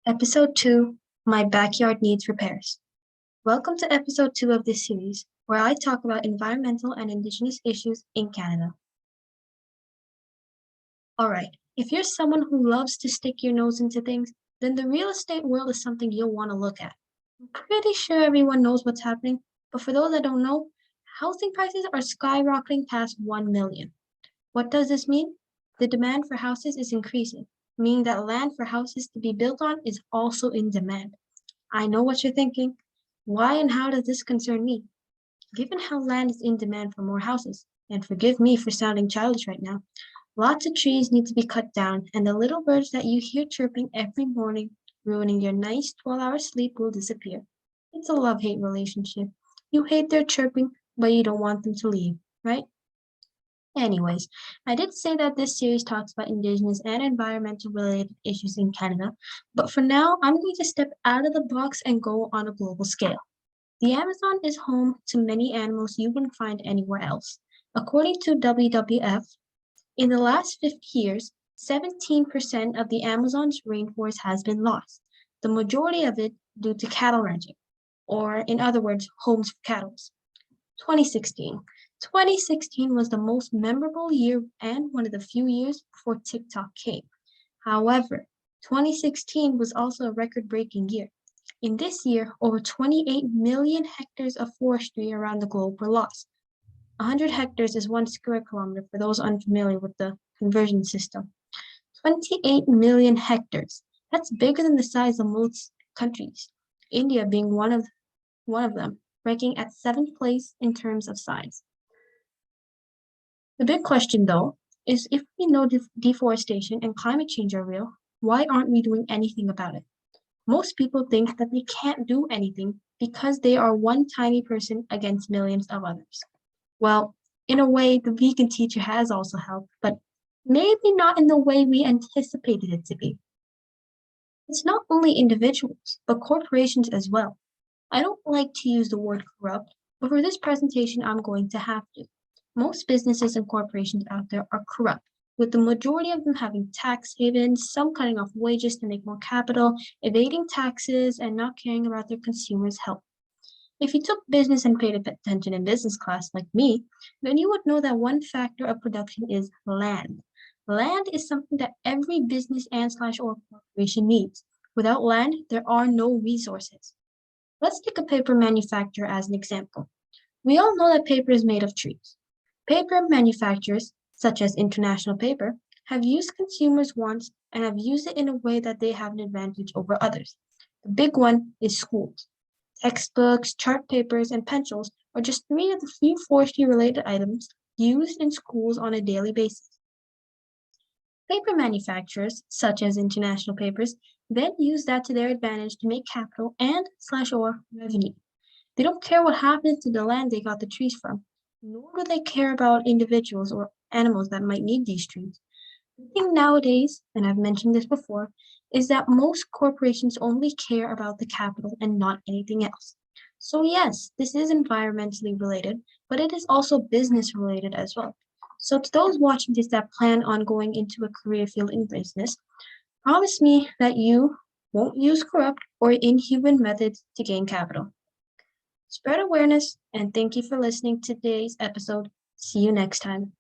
Episode 2, My Backyard Needs Repairs. Welcome to episode 2 of this series, where I talk about environmental and Indigenous issues in Canada. Alright, if you're someone who loves to stick your nose into things, then the real estate world is something you'll want to look at. I'm pretty sure everyone knows what's happening, but for those that don't know, housing prices are skyrocketing past 1 million. What does this mean? The demand for houses is increasing, meaning that land for houses to be built on is also in demand. I know what you're thinking. Why and how does this concern me? Given how land is in demand for more houses, and forgive me for sounding childish right now, lots of trees need to be cut down, and the little birds that you hear chirping every morning, ruining your nice 12-hour sleep, will disappear. It's a love-hate relationship. You hate their chirping, but you don't want them to leave, right? Anyways, I did say that this series talks about Indigenous and environmental related issues in Canada, but for now, I'm going to step out of the box and go on a global scale. The Amazon is home to many animals you wouldn't find anywhere else. According to WWF, in the last 50 years, 17% of the Amazon's rainforest has been lost, the majority of it due to cattle ranching, or in other words, homes for cattle. 2016. 2016 was the most memorable year and one of the few years before TikTok came. However, 2016 was also a record-breaking year. In this year, over 28 million hectares of forestry around the globe were lost. 100 hectares is 1 square kilometer for those unfamiliar with the conversion system. 28 million hectares. That's bigger than the size of most countries, India being one of them, ranking at 7th place in terms of size. The big question, though, is if we know deforestation and climate change are real, why aren't we doing anything about it? Most people think that they can't do anything because they are one tiny person against millions of others. Well, in a way, the vegan teacher has also helped, but maybe not in the way we anticipated it to be. It's not only individuals, but corporations as well. I don't like to use the word corrupt, but for this presentation, I'm going to have to. Most businesses and corporations out there are corrupt, with the majority of them having tax havens, some cutting off wages to make more capital, evading taxes, and not caring about their consumers' health. If you took business and paid attention in business class like me, then you would know that one factor of production is land. Land is something that every business and/or corporation needs. Without land, there are no resources. Let's take a paper manufacturer as an example. We all know that paper is made of trees. Paper manufacturers, such as International Paper, have used consumers' wants and have used it in a way that they have an advantage over others. The big one is schools. Textbooks, chart papers, and pencils are just 3 of the few forestry-related items used in schools on a daily basis. Paper manufacturers, such as International Papers, then use that to their advantage to make capital and/or revenue. They don't care what happens to the land they got the trees from, nor do they care about individuals or animals that might need these trees. The thing nowadays, and I've mentioned this before, is that most corporations only care about the capital and not anything else. So yes, this is environmentally related, but it is also business related as well. So to those watching this that plan on going into a career field in business, promise me that you won't use corrupt or inhuman methods to gain capital. Spread awareness, and thank you for listening to today's episode. See you next time.